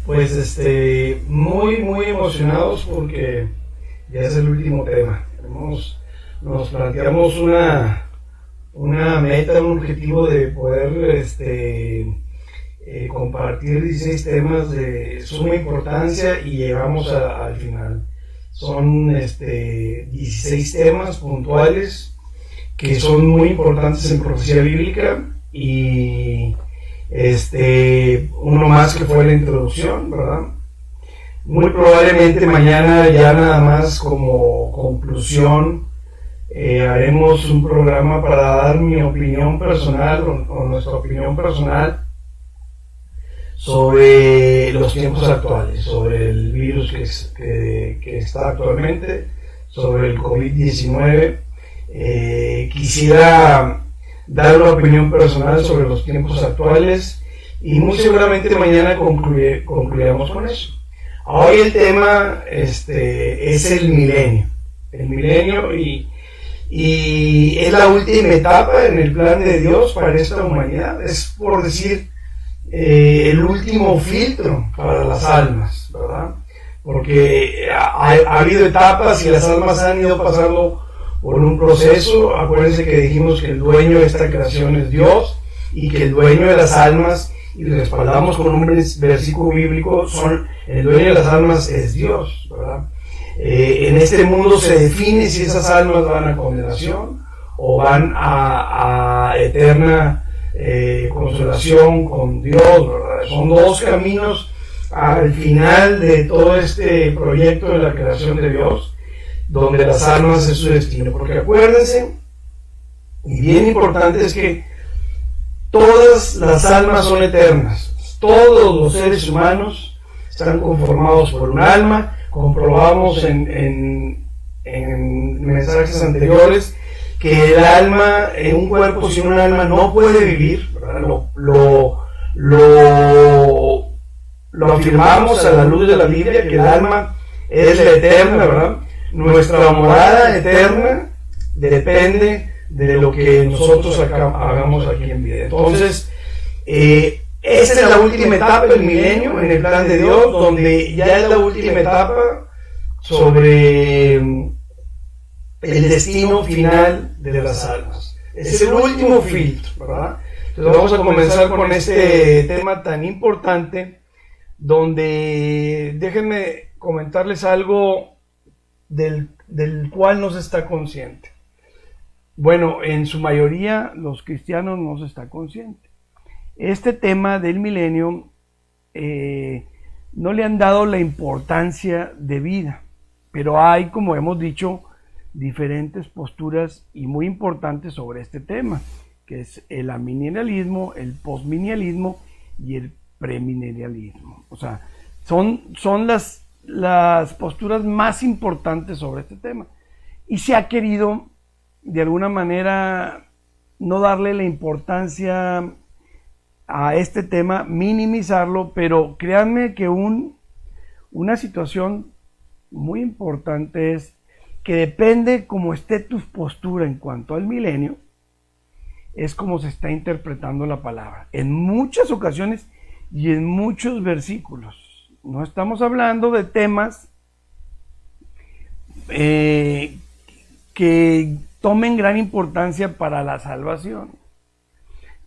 Pues muy emocionados porque ya es el último tema. Nos planteamos una meta, un objetivo de poder compartir 16 temas de suma importancia y llegamos al final. Son 16 temas puntuales que son muy importantes en profecía bíblica y uno más que fue la introducción, ¿verdad? Muy probablemente mañana ya nada más como conclusión haremos un programa para dar mi opinión personal o nuestra opinión personal sobre los tiempos actuales, sobre el virus que está actualmente, sobre el COVID-19. Quisiera dar una opinión personal sobre los tiempos actuales y muy seguramente mañana concluiremos con eso. Hoy el tema es el milenio y es la última etapa en el plan de Dios para esta humanidad. Es por decir el último filtro para las almas, ¿verdad? Porque ha habido etapas y las almas han ido pasando por un proceso. Acuérdense que dijimos que el dueño de esta creación es Dios y que el dueño de las almas, y respaldamos con un versículo bíblico, el dueño de las almas es Dios, ¿verdad? En este mundo se define si esas almas van a condenación o van a eterna consolación con Dios, ¿verdad? Son dos caminos al final de todo este proyecto de la creación de Dios, donde las almas es su destino. Porque acuérdense, y bien importante, es que todas las almas son eternas. Todos los seres humanos están conformados por un alma. Comprobamos en mensajes anteriores que el alma, en un cuerpo sin un alma no puede vivir, ¿verdad? Lo afirmamos a la luz de la Biblia, que el alma es la eterna, ¿verdad? Nuestra morada eterna depende de lo que nosotros hagamos aquí en vida. Entonces, esta es la última etapa del milenio en el plan de Dios, donde ya es la última etapa sobre el destino final de las almas. Es el último filtro, ¿verdad? Entonces vamos a comenzar con este tema tan importante, donde déjenme comentarles algo del cual no se está consciente. Bueno, en su mayoría los cristianos no se está consciente. Este tema del milenio no le han dado la importancia de vida, pero hay, como hemos dicho, diferentes posturas y muy importantes sobre este tema, que es el amilenialismo, el postmilenialismo y el premilenialismo. O sea, son las posturas más importantes sobre este tema. Y se ha querido, de alguna manera, no darle la importancia a este tema, minimizarlo, pero créanme que una situación muy importante es que depende cómo esté tu postura en cuanto al milenio, es como se está interpretando la palabra. En muchas ocasiones y en muchos versículos. No estamos hablando de temas que tomen gran importancia para la salvación,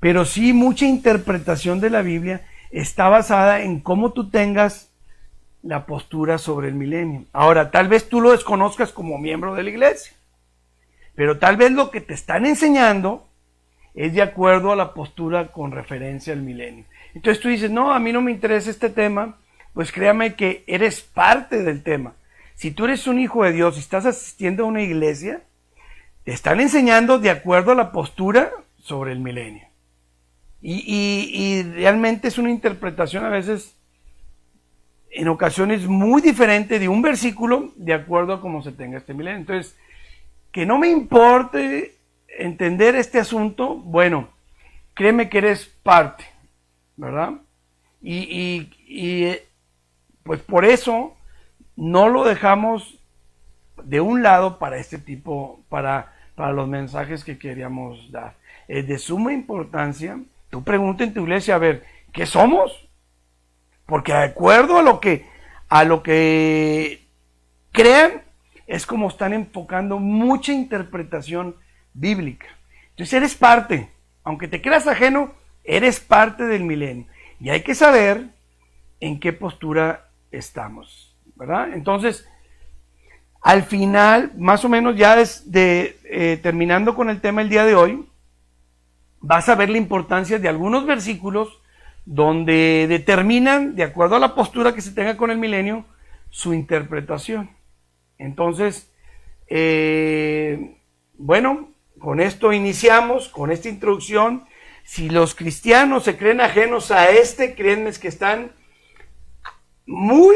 pero sí mucha interpretación de la Biblia está basada en cómo tú tengas la postura sobre el milenio. Ahora, tal vez tú lo desconozcas como miembro de la iglesia, pero tal vez lo que te están enseñando es de acuerdo a la postura con referencia al milenio. Entonces tú dices, no, a mí no me interesa este tema. Pues créame que eres parte del tema. Si tú eres un hijo de Dios y estás asistiendo a una iglesia, te están enseñando de acuerdo a la postura sobre el milenio. Y realmente es una interpretación a veces, en ocasiones, muy diferente de un versículo de acuerdo a cómo se tenga este milenio. Entonces, que no me importe entender este asunto, bueno, créeme que eres parte, ¿verdad? Y pues por eso no lo dejamos de un lado para este tipo, para los mensajes que queríamos dar. Es de suma importancia. Tú pregunta en tu iglesia, a ver, ¿qué somos? porque de acuerdo a lo que crean, es como están enfocando mucha interpretación bíblica. Entonces eres parte, aunque te creas ajeno, eres parte del milenio. Y hay que saber en qué postura estamos, ¿verdad? Entonces, al final, más o menos ya terminando con el tema el día de hoy, vas a ver la importancia de algunos versículos donde determinan, de acuerdo a la postura que se tenga con el milenio, su interpretación. Entonces, bueno, con esto iniciamos, con esta introducción. Si los cristianos se creen ajenos a créanme que están muy,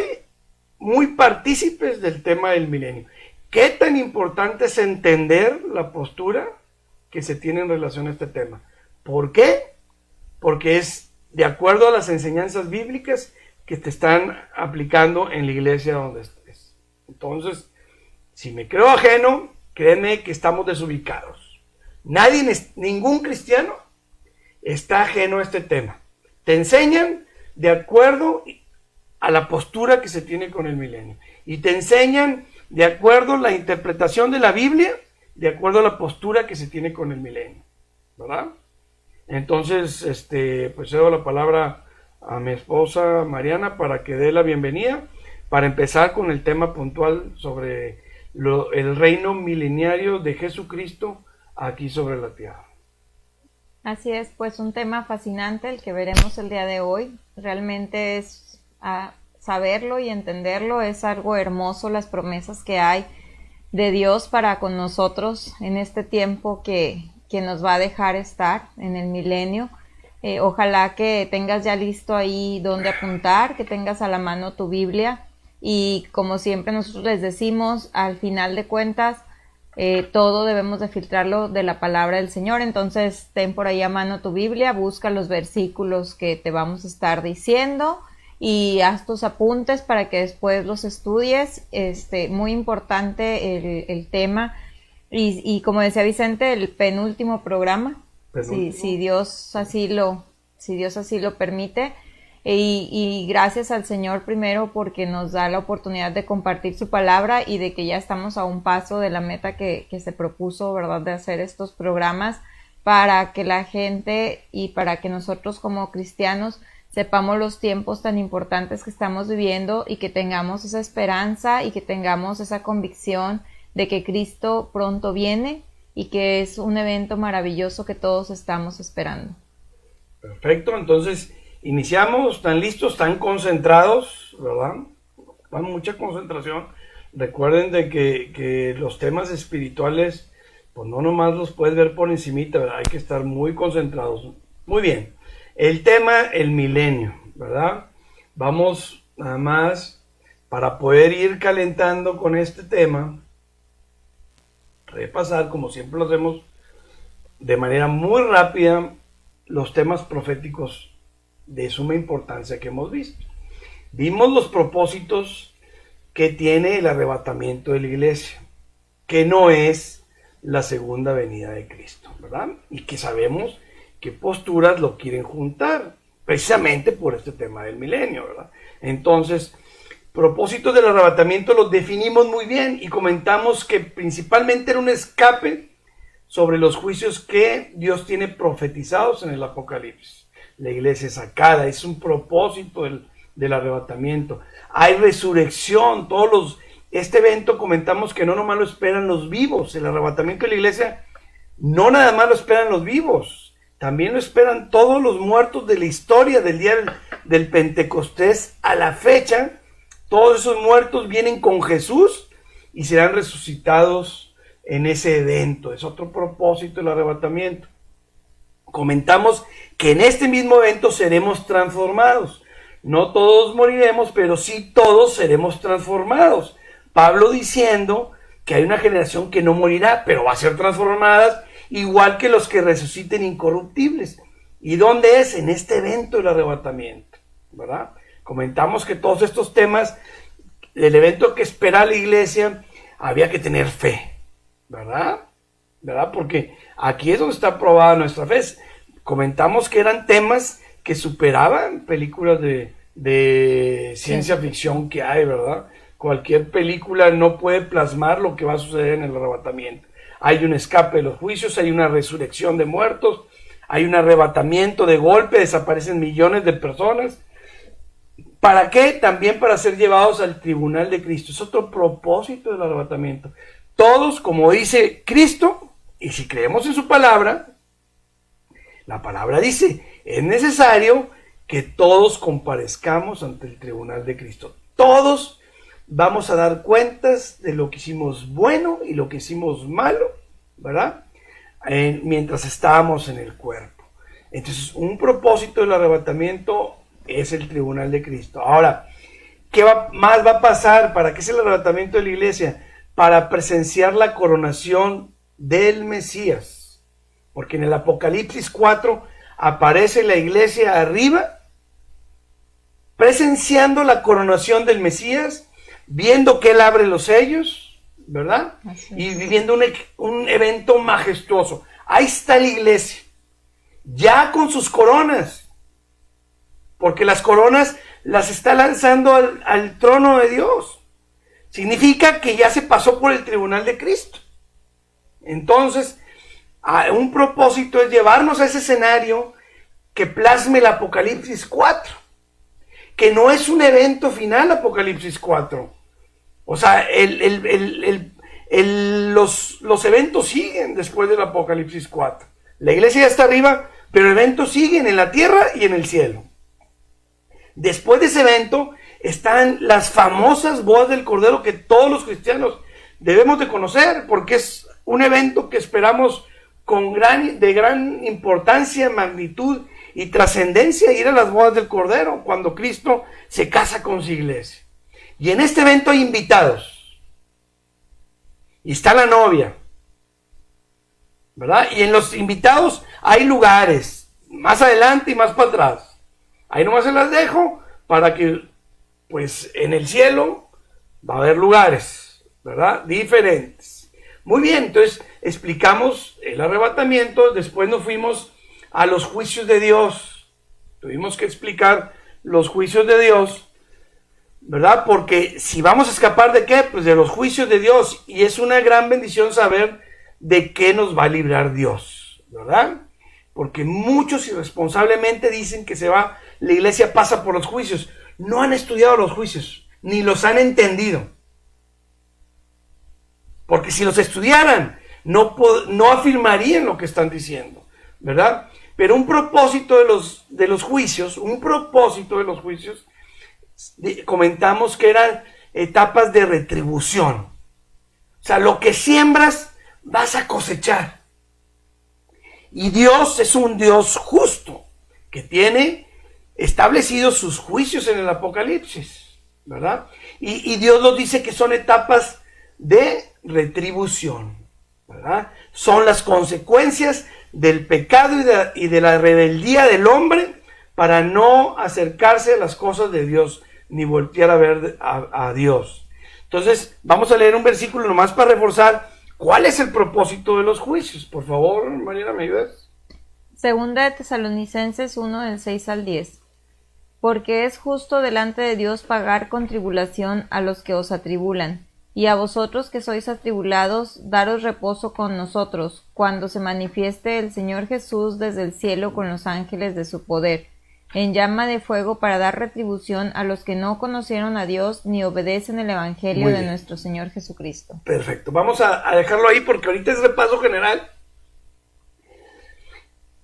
muy partícipes del tema del milenio. ¿Qué tan importante es entender la postura que se tiene en relación a este tema? ¿Por qué? Porque es de acuerdo a las enseñanzas bíblicas que te están aplicando en la iglesia donde estés. Entonces, si me creo ajeno, créanme que estamos desubicados. Ningún cristiano está ajeno a este tema. Te enseñan de acuerdo a la postura que se tiene con el milenio. Y te enseñan de acuerdo a la interpretación de la Biblia, de acuerdo a la postura que se tiene con el milenio. ¿Verdad? Entonces, pues cedo la palabra a mi esposa Mariana para que dé la bienvenida, para empezar con el tema puntual sobre el reino mileniario de Jesucristo aquí sobre la tierra. Así es, pues un tema fascinante el que veremos el día de hoy. Realmente es saberlo y entenderlo, es algo hermoso las promesas que hay de Dios para con nosotros en este tiempo que nos va a dejar estar en el milenio. Ojalá que tengas ya listo ahí donde apuntar, que tengas a la mano tu Biblia y como siempre nosotros les decimos, al final de cuentas, todo debemos de filtrarlo de la palabra del Señor. Entonces ten por ahí a mano tu Biblia, busca los versículos que te vamos a estar diciendo y haz tus apuntes para que después los estudies. Muy importante el tema y como decía Vicente, el penúltimo programa, si Dios así lo permite. Y gracias al Señor primero porque nos da la oportunidad de compartir su palabra y de que ya estamos a un paso de la meta que se propuso, ¿verdad?, de hacer estos programas para que la gente y para que nosotros como cristianos sepamos los tiempos tan importantes que estamos viviendo y que tengamos esa esperanza y que tengamos esa convicción de que Cristo pronto viene y que es un evento maravilloso que todos estamos esperando. Perfecto, entonces iniciamos. ¿Están listos? ¿Están concentrados? ¿Verdad? Van mucha concentración. Recuerden de que los temas espirituales, pues no nomás los puedes ver por encimita, ¿verdad? Hay que estar muy concentrados. Muy bien. El tema, el milenio, ¿verdad? Vamos nada más para poder ir calentando con este tema, repasar, como siempre lo hacemos, de manera muy rápida, los temas proféticos de suma importancia que hemos visto. Vimos los propósitos que tiene el arrebatamiento de la iglesia, que no es la segunda venida de Cristo, ¿verdad? Y que sabemos qué posturas lo quieren juntar, precisamente por este tema del milenio, ¿verdad? Entonces, propósitos del arrebatamiento los definimos muy bien y comentamos que principalmente era un escape sobre los juicios que Dios tiene profetizados en el Apocalipsis. La iglesia es sacada, es un propósito del arrebatamiento. Hay resurrección, este evento comentamos que no nomás lo esperan los vivos, el arrebatamiento de la iglesia no nada más lo esperan los vivos, también lo esperan todos los muertos de la historia del día del Pentecostés a la fecha. Todos esos muertos vienen con Jesús y serán resucitados en ese evento. Es otro propósito del arrebatamiento. Comentamos que en este mismo evento seremos transformados. No todos moriremos, pero sí todos seremos transformados. Pablo diciendo que hay una generación que no morirá, pero va a ser transformada, igual que los que resuciten incorruptibles. ¿Y dónde es? En este evento del arrebatamiento, ¿verdad? Comentamos que todos estos temas, el evento que espera la iglesia, había que tener fe, ¿verdad? Porque aquí es donde está probada nuestra fe. Comentamos que eran temas que superaban películas de de ciencia ficción que hay, ¿verdad? Cualquier película no puede plasmar lo que va a suceder en el arrebatamiento. Hay un escape de los juicios, hay una resurrección de muertos, hay un arrebatamiento de golpe, desaparecen millones de personas. ¿Para qué? También para ser llevados al tribunal de Cristo. Es otro propósito del arrebatamiento. Todos, como dice Cristo, y si creemos en su palabra, la palabra dice, es necesario que todos comparezcamos ante el tribunal de Cristo. Todos vamos a dar cuentas de lo que hicimos bueno y lo que hicimos malo, ¿verdad? Mientras estábamos en el cuerpo. Entonces, un propósito del arrebatamiento es el tribunal de Cristo. Ahora, ¿qué más va a pasar? ¿Para qué es el arrebatamiento de la iglesia? Para presenciar la coronación del Mesías. Porque en el Apocalipsis 4 aparece la iglesia arriba, presenciando la coronación del Mesías, viendo que él abre los sellos, ¿verdad? Y viviendo un evento majestuoso. Ahí está la iglesia, ya con sus coronas, porque las coronas las está lanzando al trono de Dios. Significa que ya se pasó por el tribunal de Cristo. Entonces, un propósito es llevarnos a ese escenario que plasme el Apocalipsis 4, que no es un evento final Apocalipsis 4. O sea, los eventos siguen después del Apocalipsis 4. La iglesia ya está arriba, pero eventos siguen en la tierra y en el cielo. Después de ese evento están las famosas bodas del Cordero que todos los cristianos debemos de conocer, porque es un evento que esperamos de gran importancia, magnitud y trascendencia, ir a las bodas del Cordero cuando Cristo se casa con su iglesia. Y en este evento hay invitados. Y está la novia, ¿verdad? Y en los invitados hay lugares, más adelante y más para atrás. Ahí nomás se las dejo para que, pues, en el cielo va a haber lugares, ¿verdad? Diferentes. Muy bien, entonces explicamos el arrebatamiento, después nos fuimos a los juicios de Dios. Tuvimos que explicar los juicios de Dios, ¿verdad? Porque si vamos a escapar ¿de qué? Pues de los juicios de Dios. Y es una gran bendición saber de qué nos va a librar Dios, ¿verdad? Porque muchos irresponsablemente dicen que la iglesia pasa por los juicios. No han estudiado los juicios, ni los han entendido. Porque si los estudiaran, no afirmarían lo que están diciendo, ¿verdad? Pero un propósito de los juicios, comentamos que eran etapas de retribución. O sea, lo que siembras, vas a cosechar. Y Dios es un Dios justo, que tiene establecidos sus juicios en el Apocalipsis, ¿verdad? Y Dios nos dice que son etapas de retribución, ¿verdad? Son las consecuencias del pecado y de la rebeldía del hombre para no acercarse a las cosas de Dios, ni voltear a ver a Dios. Entonces, vamos a leer un versículo nomás para reforzar cuál es el propósito de los juicios. Por favor, Mariana, ¿me ayudas? Segunda de Tesalonicenses 1, del 6 al 10. Porque es justo delante de Dios pagar con tribulación a los que os atribulan, y a vosotros que sois atribulados, daros reposo con nosotros, cuando se manifieste el Señor Jesús desde el cielo con los ángeles de su poder, en llama de fuego para dar retribución a los que no conocieron a Dios ni obedecen el Evangelio de nuestro Señor Jesucristo. Perfecto, vamos a dejarlo ahí porque ahorita es repaso general.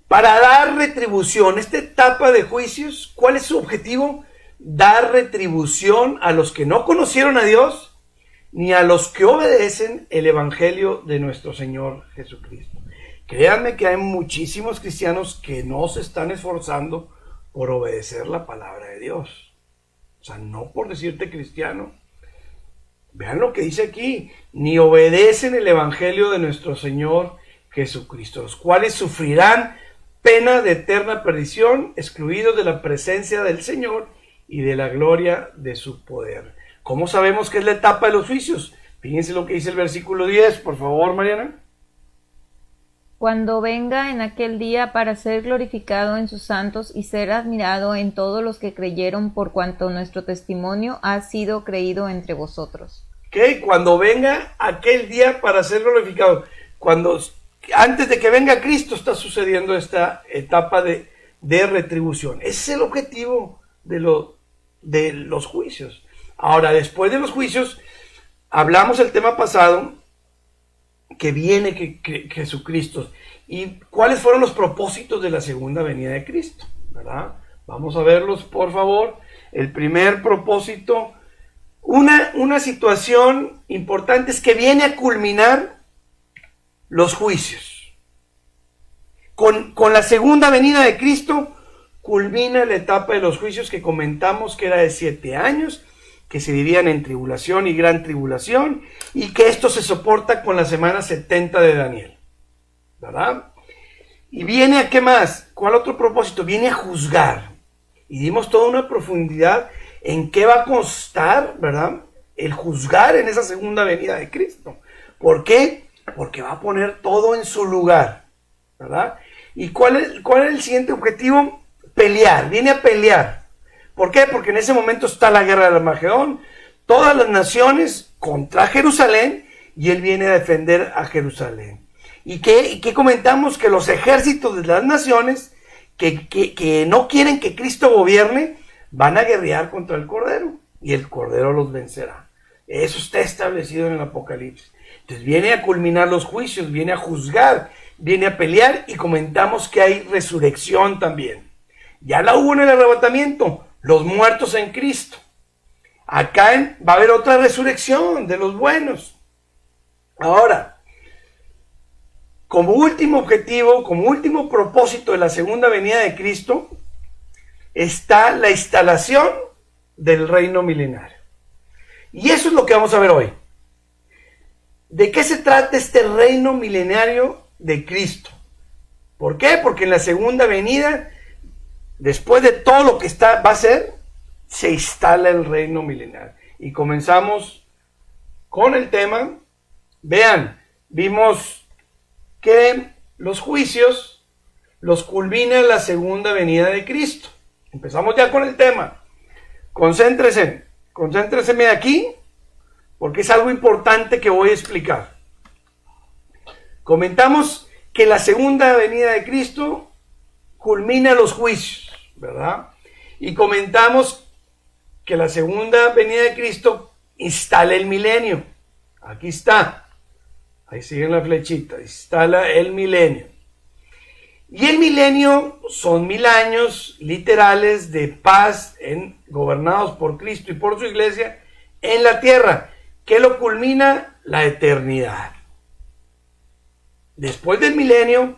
Para dar retribución, esta etapa de juicios, ¿cuál es su objetivo? Dar retribución a los que no conocieron a Dios ni a los que obedecen el Evangelio de nuestro Señor Jesucristo. Créanme que hay muchísimos cristianos que no se están esforzando por obedecer la palabra de Dios. O sea, no por decirte cristiano. Vean lo que dice aquí. Ni obedecen el Evangelio de nuestro Señor Jesucristo, los cuales sufrirán pena de eterna perdición, excluidos de la presencia del Señor y de la gloria de su poder. ¿Cómo sabemos que es la etapa de los juicios? Fíjense lo que dice el versículo 10, por favor, Mariana. cuando venga en aquel día para ser glorificado en sus santos y ser admirado en todos los que creyeron por cuanto nuestro testimonio ha sido creído entre vosotros. ¿Okay? Cuando venga aquel día para ser glorificado. Antes de que venga Cristo está sucediendo esta etapa de retribución. Ese es el objetivo de los juicios. Ahora, después de los juicios, hablamos el tema pasado, que viene Jesucristo. ¿Y cuáles fueron los propósitos de la segunda venida de Cristo? ¿Verdad? Vamos a verlos, por favor. El primer propósito, una situación importante es que viene a culminar los juicios. Con la segunda venida de Cristo, culmina la etapa de los juicios que comentamos que era de 7 años, que se dividían en tribulación y gran tribulación, y que esto se soporta con la semana 70 de Daniel, ¿verdad? Y viene a ¿qué más? ¿Cuál otro propósito? Viene a juzgar, y dimos toda una profundidad en qué va a constar, ¿verdad? El juzgar en esa segunda venida de Cristo. ¿Por qué? Porque va a poner todo en su lugar, ¿verdad? ¿Y cuál es el siguiente objetivo? Pelear, viene a pelear. ¿Por qué? Porque en ese momento está la guerra del Armagedón, todas las naciones contra Jerusalén, y él viene a defender a Jerusalén. ¿Y qué comentamos? Que los ejércitos de las naciones que no quieren que Cristo gobierne, van a guerrear contra el Cordero, y el Cordero los vencerá. Eso está establecido en el Apocalipsis. Entonces viene a culminar los juicios, viene a juzgar, viene a pelear, y comentamos que hay resurrección también. Ya la hubo en el arrebatamiento, los muertos en Cristo. Acá va a haber otra resurrección de los buenos. Ahora, como último objetivo, como último propósito de la segunda venida de Cristo, está la instalación del reino milenario. Y eso es lo que vamos a ver hoy. ¿De qué se trata este reino milenario de Cristo? ¿Por qué? Porque en la segunda venida, después de todo lo que va a ser, se instala el reino milenario. Y comenzamos con el tema. Vean, vimos que los juicios los culmina la segunda venida de Cristo. Empezamos ya con el tema. Concéntrense aquí, porque es algo importante que voy a explicar. Comentamos que la segunda venida de Cristo culmina los juicios, ¿verdad? Y comentamos que la segunda venida de Cristo instala el milenio. Aquí está. Ahí sigue la flechita. Instala el milenio. Y el milenio son 1000 años literales de paz gobernados por Cristo y por su iglesia en la tierra. ¿Qué lo culmina? La eternidad. Después del milenio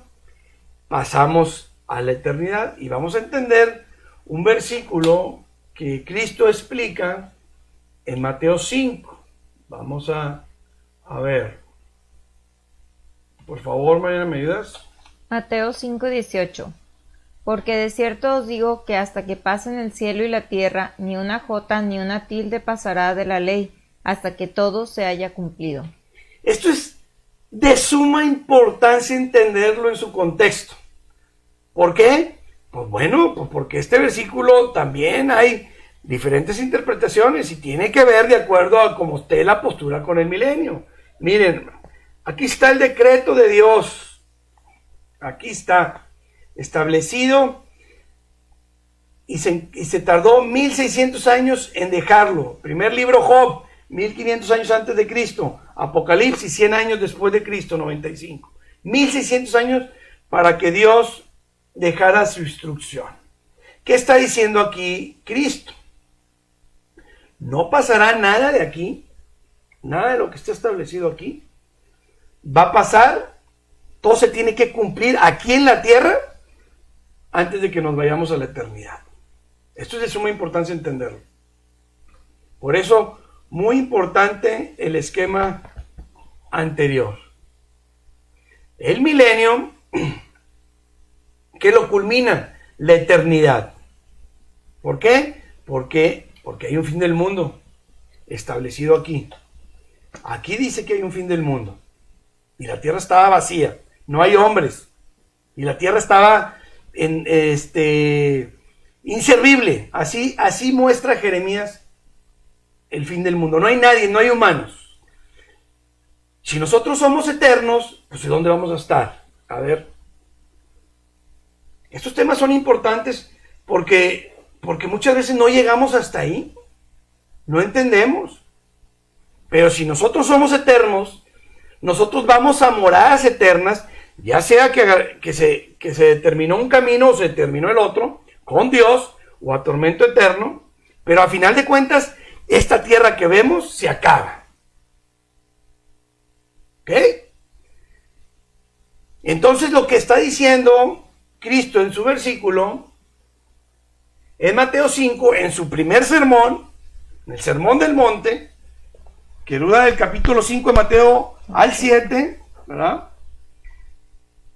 pasamos a la eternidad y vamos a entender un versículo que Cristo explica en Mateo 5. Vamos a ver. Por favor, Mariana, ¿me ayudas? Mateo 5:18. Porque de cierto os digo que hasta que pasen el cielo y la tierra, ni una jota ni una tilde pasará de la ley, hasta que todo se haya cumplido. Esto es de suma importancia entenderlo en su contexto. ¿Por qué? Pues bueno, pues porque este versículo también hay diferentes interpretaciones y tiene que ver de acuerdo a cómo esté la postura con el milenio. Miren, aquí está el decreto de Dios. Aquí está establecido y se tardó 1600 años en dejarlo. Primer libro Job, 1500 años antes de Cristo. Apocalipsis, 100 años después de Cristo, 95. 1600 años para que Dios dejara su instrucción. ¿Qué está diciendo aquí Cristo? No pasará nada de aquí, nada de lo que está establecido aquí. Va a pasar. Todo se tiene que cumplir aquí en la tierra antes de que nos vayamos a la eternidad. Esto es de suma importancia entenderlo. Por eso, muy importante el esquema anterior. El milenio, ¿qué lo culmina? La eternidad. ¿Por qué? Porque hay un fin del mundo establecido aquí. Aquí dice que hay un fin del mundo. Y la tierra estaba vacía. no hay hombres. Y la tierra estaba inservible. Así muestra Jeremías el fin del mundo. No hay nadie, no hay humanos. Si nosotros somos eternos, pues ¿de dónde vamos a estar? A ver. Estos temas son importantes porque muchas veces no llegamos hasta ahí. No entendemos. Pero si nosotros somos eternos, nosotros vamos a moradas eternas, ya sea que se terminó un camino o se terminó el otro, con Dios o a tormento eterno, pero a final de cuentas, esta tierra que vemos se acaba. ¿Ok? Entonces lo que está diciendo Cristo en su versículo, en Mateo 5, en su primer sermón, en el Sermón del Monte, que dura del capítulo 5 de Mateo al 7, ¿verdad?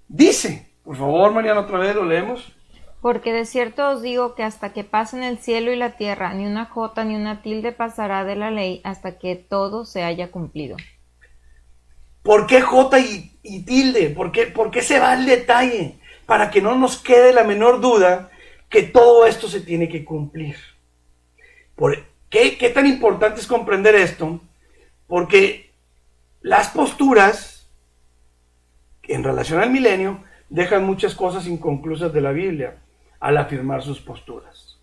Dice, por favor, Mariana, otra vez lo leemos. Porque de cierto os digo que hasta que pasen el cielo y la tierra, ni una jota ni una tilde pasará de la ley hasta que todo se haya cumplido. ¿Por qué jota y tilde? ¿Por qué se va al detalle? Para que no nos quede la menor duda que todo esto se tiene que cumplir. ¿Qué tan importante es comprender esto? Porque las posturas en relación al milenio dejan muchas cosas inconclusas de la Biblia al afirmar sus posturas.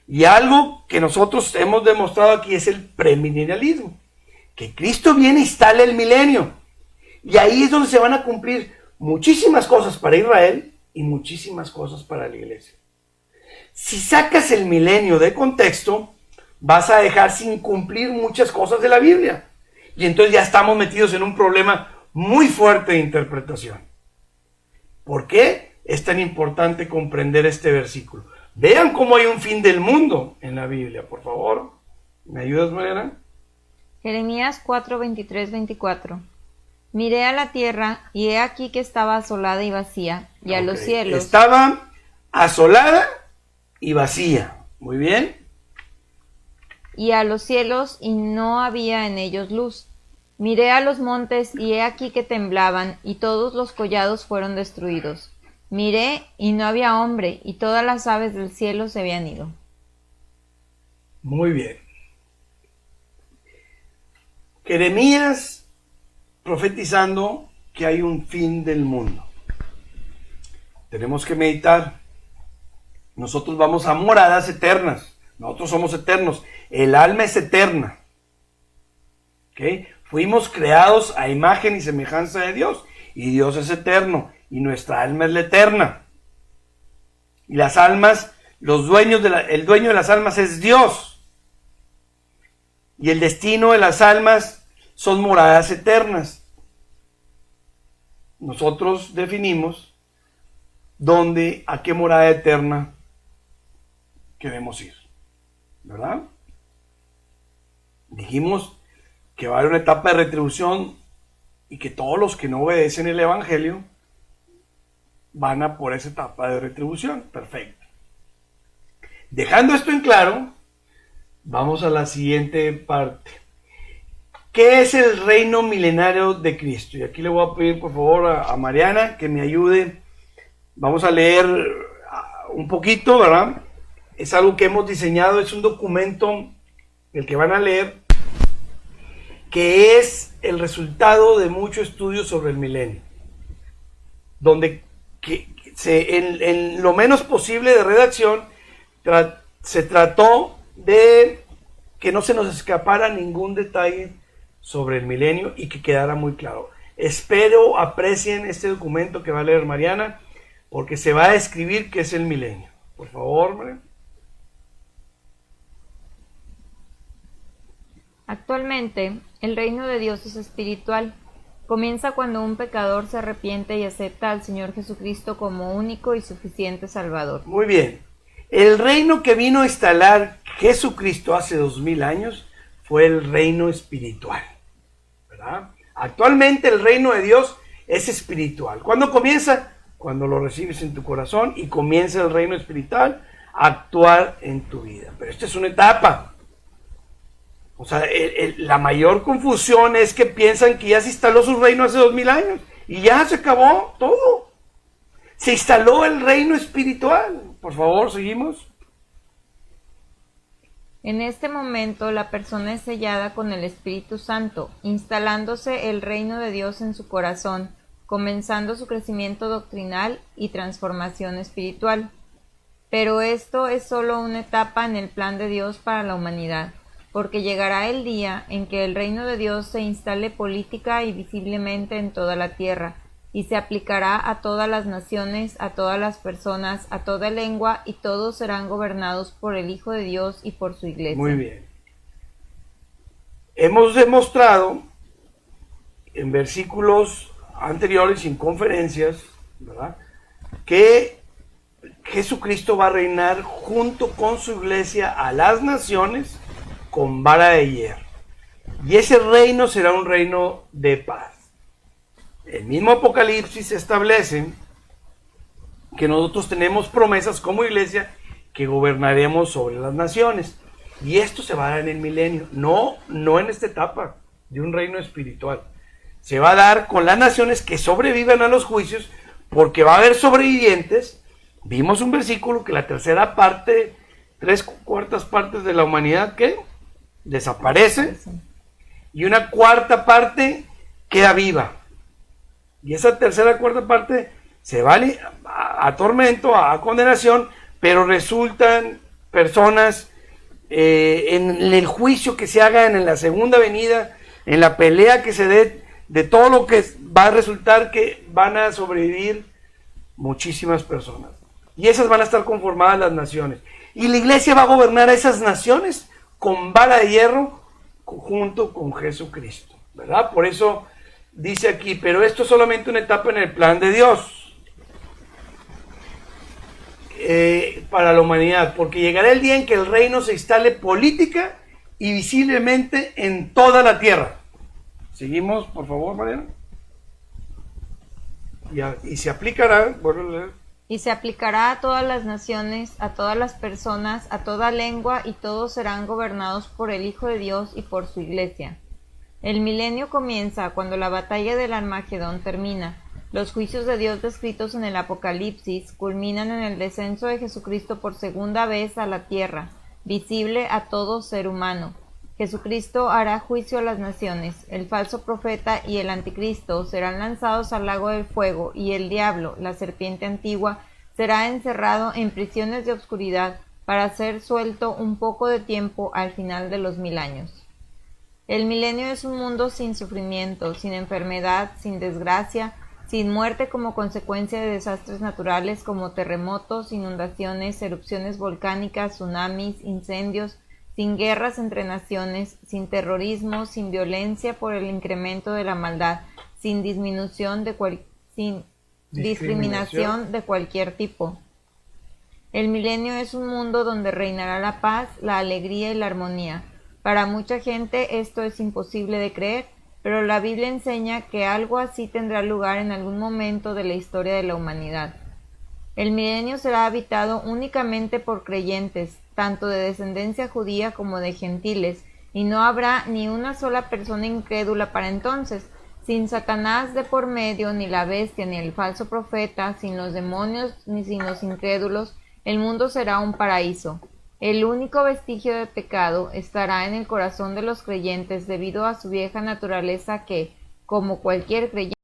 Y algo que nosotros hemos demostrado aquí es el premilenialismo, que Cristo viene e instala el milenio. Y ahí es donde se van a cumplir muchísimas cosas para Israel y muchísimas cosas para la iglesia. Si sacas el milenio de contexto, vas a dejar sin cumplir muchas cosas de la Biblia. Y entonces ya estamos metidos en un problema muy fuerte de interpretación. ¿Por qué es tan importante comprender este versículo? Vean cómo hay un fin del mundo en la Biblia, por favor. ¿Me ayudas, Mariana? Jeremías 4, 23, 24. Miré a la tierra, y he aquí que estaba asolada y vacía, y a los cielos... Estaba asolada y vacía. Muy bien. Y a los cielos, y no había en ellos luz. Miré a los montes, y he aquí que temblaban, y todos los collados fueron destruidos. Miré, y no había hombre, y todas las aves del cielo se habían ido. Muy bien. Jeremías profetizando que hay un fin del mundo. Tenemos que meditar. Nosotros vamos a moradas eternas. Nosotros somos eternos. El alma es eterna. ¿Okay? Fuimos creados a imagen y semejanza de Dios. Y Dios es eterno. Y nuestra alma es la eterna. Y las almas, el dueño de las almas es Dios. Y el destino de las almas son moradas eternas. Nosotros definimos a qué morada eterna queremos ir, ¿verdad? Dijimos que va a haber una etapa de retribución y que todos los que no obedecen el Evangelio van a por esa etapa de retribución. Perfecto. Dejando esto en claro, vamos a la siguiente parte. ¿Qué es el reino milenario de Cristo? Y aquí le voy a pedir por favor a Mariana que me ayude. Vamos a leer un poquito, ¿verdad? Es algo que hemos diseñado, es un documento, el que van a leer, que es el resultado de mucho estudio sobre el milenio. Donde en lo menos posible de redacción se trató de que no se nos escapara ningún detalle sobre el milenio y que quedara muy claro. Espero aprecien este documento que va a leer Mariana, porque se va a describir qué es el milenio. Por favor, Mariana. Actualmente, el reino de Dios es espiritual. Comienza cuando un pecador se arrepiente y acepta al Señor Jesucristo como único y suficiente Salvador. Muy bien. El reino que vino a instalar Jesucristo hace 2000 años fue el reino espiritual, ¿verdad? Actualmente el reino de Dios es espiritual. ¿Cuándo comienza? Cuando lo recibes en tu corazón y comienza el reino espiritual a actuar en tu vida. Pero esta es una etapa. O sea, la mayor confusión es que piensan que ya se instaló su reino hace 2000 años Y ya se acabó todo. Se instaló el reino espiritual. Por favor, seguimos. En este momento la persona es sellada con el Espíritu Santo, instalándose el reino de Dios en su corazón, comenzando su crecimiento doctrinal y transformación espiritual. Pero esto es solo una etapa en el plan de Dios para la humanidad, porque llegará el día en que el reino de Dios se instale política y visiblemente en toda la tierra, y se aplicará a todas las naciones, a todas las personas, a toda lengua, y todos serán gobernados por el Hijo de Dios y por su iglesia. Muy bien. Hemos demostrado en versículos anteriores y en conferencias, ¿verdad?, que Jesucristo va a reinar junto con su iglesia a las naciones con vara de hierro. Y ese reino será un reino de paz. El mismo Apocalipsis establece que nosotros tenemos promesas como iglesia que gobernaremos sobre las naciones. Y esto se va a dar en el milenio, no en esta etapa de un reino espiritual. Se va a dar con las naciones que sobrevivan a los juicios, porque va a haber sobrevivientes. Vimos un versículo que la tercera parte, 3/4 partes de la humanidad, ¿qué? Desaparece, y una cuarta parte queda viva. Y esa tercera cuarta parte se va a tormento, a condenación, pero resultan personas en el juicio que se haga en la segunda venida, en la pelea que se dé, de todo lo que va a resultar, que van a sobrevivir muchísimas personas. Y esas van a estar conformadas las naciones. Y la iglesia va a gobernar a esas naciones con vara de hierro junto con Jesucristo, ¿verdad? Por eso dice aquí, pero esto es solamente una etapa en el plan de Dios para la humanidad, porque llegará el día en que el reino se instale política y visiblemente en toda la tierra. Seguimos, por favor, Mariana. Y se aplicará, vuelvo a leer. Y se aplicará a todas las naciones, a todas las personas, a toda lengua, y todos serán gobernados por el Hijo de Dios y por su iglesia. El milenio comienza cuando la batalla del Armagedón termina. Los juicios de Dios descritos en el Apocalipsis culminan en el descenso de Jesucristo por segunda vez a la tierra, visible a todo ser humano. Jesucristo hará juicio a las naciones. El falso profeta y el anticristo serán lanzados al lago del fuego, y el diablo, la serpiente antigua, será encerrado en prisiones de oscuridad para ser suelto un poco de tiempo al final de los 1000 años. El milenio es un mundo sin sufrimiento, sin enfermedad, sin desgracia, sin muerte como consecuencia de desastres naturales como terremotos, inundaciones, erupciones volcánicas, tsunamis, incendios, sin guerras entre naciones, sin terrorismo, sin violencia por el incremento de la maldad, sin disminución sin discriminación de cualquier tipo. El milenio es un mundo donde reinará la paz, la alegría y la armonía. Para mucha gente esto es imposible de creer, pero la Biblia enseña que algo así tendrá lugar en algún momento de la historia de la humanidad. El milenio será habitado únicamente por creyentes, tanto de descendencia judía como de gentiles, y no habrá ni una sola persona incrédula para entonces, sin Satanás de por medio, ni la bestia, ni el falso profeta, sin los demonios, ni sin los incrédulos. El mundo será un paraíso. El único vestigio de pecado estará en el corazón de los creyentes debido a su vieja naturaleza que, como cualquier creyente,